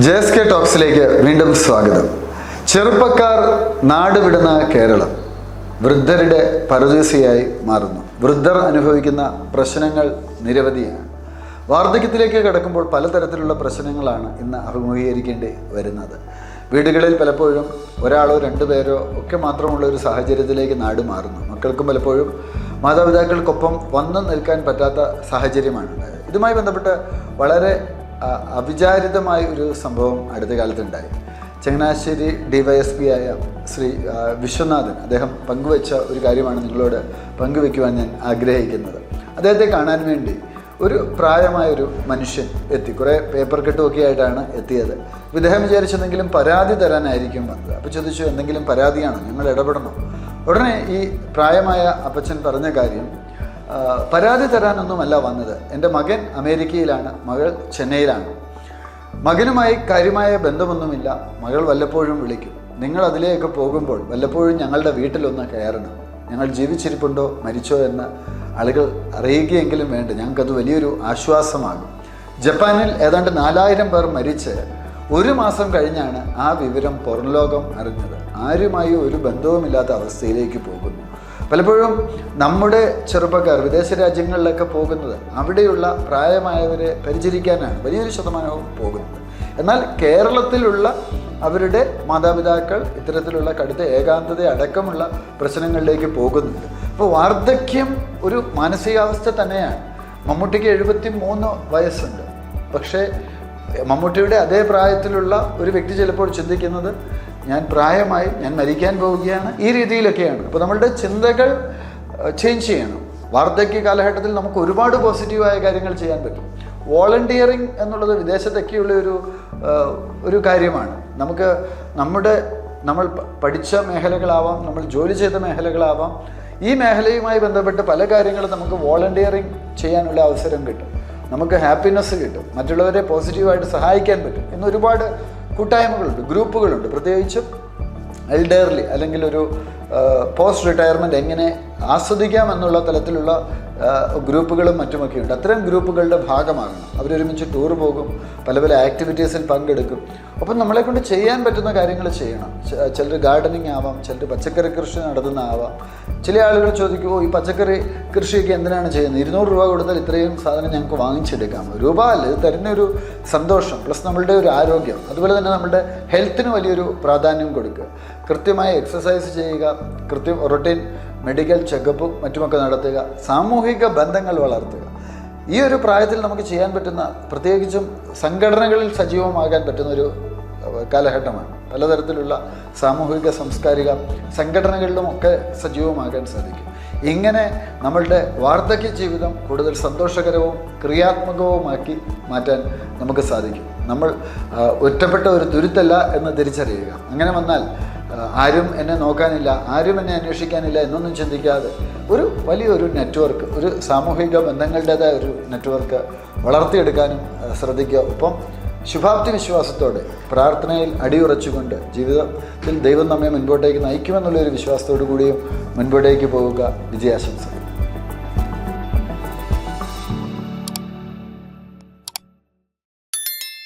JSK ടോക്സിലേക്ക് വീണ്ടും സ്വാഗതം. ചെറുപ്പക്കാർ നാടുവിടുന്ന കേരളം വൃദ്ധരുടെ പരദേശിയായി മാറുന്നു. വൃദ്ധർ അനുഭവിക്കുന്ന പ്രശ്നങ്ങൾ നിരവധിയാണ്. വാർദ്ധക്യത്തിലേക്ക് കടക്കുമ്പോൾ പലതരത്തിലുള്ള പ്രശ്നങ്ങളാണ് ഇന്ന് അഭിമുഖീകരിക്കേണ്ടി വരുന്നത്. വീടുകളിൽ പലപ്പോഴും ഒരാളോ രണ്ടുപേരോ ഒക്കെ മാത്രമുള്ള ഒരു സാഹചര്യത്തിലേക്ക് നാട് മാറുന്നു. മക്കൾക്കും പലപ്പോഴും മാതാപിതാക്കൾക്കൊപ്പം വന്നു നിൽക്കാൻ പറ്റാത്ത സാഹചര്യമാണ് ഉണ്ടായത്. ഇതുമായി ബന്ധപ്പെട്ട് വളരെ അവിചാരിതമായ ഒരു സംഭവം അടുത്ത കാലത്തുണ്ടായി. ചങ്ങനാശ്ശേരി DYSP ആയ ശ്രീ വിശ്വനാഥൻ അദ്ദേഹം പങ്കുവെച്ച ഒരു കാര്യമാണ് നിങ്ങളോട് പങ്കുവെക്കുവാൻ ഞാൻ ആഗ്രഹിക്കുന്നത്. അദ്ദേഹത്തെ കാണാൻ വേണ്ടി ഒരു പ്രായമായൊരു മനുഷ്യൻ എത്തി. കുറേ പേപ്പർ കെട്ടുമൊക്കെ ആയിട്ടാണ് എത്തിയത്. ഇദ്ദേഹം വിചാരിച്ചെന്തെങ്കിലും പരാതി തരാനായിരിക്കും വന്നത്. അപ്പോൾ ചോദിച്ചു, എന്തെങ്കിലും പരാതിയാണോ, ഞങ്ങൾ ഇടപെടണോ? ഉടനെ ഈ പ്രായമായ അപ്പച്ചൻ പറഞ്ഞ കാര്യം, പരാതി തരാനൊന്നുമല്ല വന്നത്. എൻ്റെ മകൻ അമേരിക്കയിലാണ്, മകൾ ചെന്നൈയിലാണ്. മകനുമായി കാര്യമായ ബന്ധമൊന്നുമില്ല. മകൾ വല്ലപ്പോഴും വിളിക്കും. നിങ്ങൾ അതിലേക്ക് പോകുമ്പോൾ വല്ലപ്പോഴും ഞങ്ങളുടെ വീട്ടിലൊന്ന് കയറണം. ഞങ്ങൾ ജീവിച്ചിരിപ്പുണ്ടോ മരിച്ചോ എന്ന് ആളുകൾ അറിയുകയെങ്കിലും വേണ്ട. ഞങ്ങൾക്കത് വലിയൊരു ആശ്വാസമാകും. ജപ്പാനിൽ ഏതാണ്ട് 4000 പേർ മരിച്ച് 1 മാസം കഴിഞ്ഞാണ് ആ വിവരം പുറംലോകം അറിഞ്ഞത്. ആരുമായി ഒരു ബന്ധവുമില്ലാത്ത അവസ്ഥയിലേക്ക് പോകുന്നു. പലപ്പോഴും നമ്മുടെ ചെറുപ്പക്കാർ വിദേശ രാജ്യങ്ങളിലൊക്കെ പോകുന്നത് അവിടെയുള്ള പ്രായമായവരെ പരിചരിക്കാനാണ് വലിയൊരു ശതമാനവും പോകുന്നത്. എന്നാൽ കേരളത്തിലുള്ള അവരുടെ മാതാപിതാക്കൾ ഇത്തരത്തിലുള്ള കടുത്ത ഏകാന്തത അടക്കമുള്ള പ്രശ്നങ്ങളിലേക്ക് പോകുന്നുണ്ട്. അപ്പോൾ വാർദ്ധക്യം ഒരു മാനസികാവസ്ഥ തന്നെയാണ്. മമ്മൂട്ടിക്ക് 73 വയസ്സുണ്ട്. പക്ഷേ മമ്മൂട്ടിയുടെ അതേ പ്രായത്തിലുള്ള ഒരു വ്യക്തി ചിലപ്പോൾ ചിന്തിക്കുന്നത്, ഞാൻ പ്രായമായി, ഞാൻ മരിക്കാൻ പോവുകയാണ്, ഈ രീതിയിലൊക്കെയാണ്. അപ്പോൾ നമ്മളുടെ ചിന്തകൾ ചേഞ്ച് ചെയ്യണം. വാർദ്ധക്യ കാലഘട്ടത്തിൽ നമുക്ക് ഒരുപാട് പോസിറ്റീവായ കാര്യങ്ങൾ ചെയ്യാൻ പറ്റും. വോളണ്ടിയറിങ് എന്നുള്ളത് വിദേശത്തൊക്കെയുള്ള ഒരു കാര്യമാണ്. നമ്മൾ പഠിച്ച മേഖലകളാവാം, നമ്മൾ ജോലി ചെയ്ത മേഖലകളാവാം. ഈ മേഖലയുമായി ബന്ധപ്പെട്ട് പല കാര്യങ്ങളും നമുക്ക് വോളണ്ടിയറിങ് ചെയ്യാനുള്ള അവസരം കിട്ടും. നമുക്ക് ഹാപ്പിനെസ് കിട്ടും. മറ്റുള്ളവരെ പോസിറ്റീവായിട്ട് സഹായിക്കാൻ പറ്റും. ഇന്ന് ഒരുപാട് കൂട്ടായ്മകളുണ്ട്, ഗ്രൂപ്പുകളുണ്ട്. പ്രത്യേകിച്ചും എൽഡർലി അല്ലെങ്കിൽ ഒരു പോസ്റ്റ് റിട്ടയർമെൻറ്റ് എങ്ങനെ ആസ്വദിക്കാം എന്നുള്ള തലത്തിലുള്ള ഗ്രൂപ്പുകളും മറ്റുമൊക്കെ ഉണ്ട്. അത്തരം ഗ്രൂപ്പുകളുടെ ഭാഗമാകണം. അവരൊരുമിച്ച് ടൂർ പോകും, പല പല ആക്ടിവിറ്റീസിൽ പങ്കെടുക്കും. അപ്പം നമ്മളെക്കൊണ്ട് ചെയ്യാൻ പറ്റുന്ന കാര്യങ്ങൾ ചെയ്യണം. ചിലർ ഗാർഡനിങ് ആവാം, ചിലർ പച്ചക്കറി കൃഷി നടത്തുന്ന ആവാം. ചില ആളുകൾ ചോദിക്കുമോ, ഈ പച്ചക്കറി കൃഷിയൊക്കെ എന്തിനാണ് ചെയ്യുന്നത്? 200 രൂപ കൊടുത്താൽ ഇത്രയും സാധനം ഞങ്ങൾക്ക് വാങ്ങിച്ചെടുക്കാം. രൂപ അല്ല, ഇത് തരുന്നൊരു സന്തോഷം, പ്ലസ് നമ്മളുടെ ഒരു ആരോഗ്യം, അതുപോലെ തന്നെ നമ്മുടെ ഹെൽത്തിന് വലിയൊരു പ്രാധാന്യം കൊടുക്കുക. കൃത്യമായി എക്സസൈസ് ചെയ്യുക, റൊട്ടീൻ മെഡിക്കൽ ചെക്കപ്പും മറ്റുമൊക്കെ നടത്തുക, സാമൂഹിക ബന്ധങ്ങൾ വളർത്തുക. ഈ ഒരു പ്രായത്തിൽ നമുക്ക് ചെയ്യാൻ പറ്റുന്ന, പ്രത്യേകിച്ചും സംഘടനകളിൽ സജീവമാകാൻ പറ്റുന്ന ഒരു കാലഘട്ടമാണ്. പലതരത്തിലുള്ള സാമൂഹിക സാംസ്കാരിക സംഘടനകളിലുമൊക്കെ സജീവമാകാൻ സാധിക്കും. ഇങ്ങനെ നമ്മളുടെ വാർദ്ധക്യ ജീവിതം കൂടുതൽ സന്തോഷകരവും ക്രിയാത്മകവുമാക്കി മാറ്റാൻ നമുക്ക് സാധിക്കും. നമ്മൾ ഒറ്റപ്പെട്ട ഒരു തുരുത്തല്ല എന്ന് തിരിച്ചറിയുക. അങ്ങനെ വന്നാൽ ആരും എന്നെ നോക്കാനില്ല, ആരും എന്നെ അന്വേഷിക്കാനില്ല എന്നൊന്നും ചിന്തിക്കാതെ വലിയൊരു നെറ്റ്വർക്ക്, ഒരു സാമൂഹിക ബന്ധങ്ങളുടേതായ ഒരു നെറ്റ്വർക്ക് വളർത്തിയെടുക്കാനും ശ്രദ്ധിക്കുക. ഒപ്പം ശുഭാപ്തി വിശ്വാസത്തോടെ പ്രാർത്ഥനയിൽ അടിയുറച്ചുകൊണ്ട് ജീവിതത്തിൽ ദൈവം നമ്മെ മുൻപോട്ടേക്ക് നയിക്കുമെന്നുള്ളൊരു വിശ്വാസത്തോടു കൂടിയും മുൻപോട്ടേക്ക് പോവുക. വിജയാശംസ.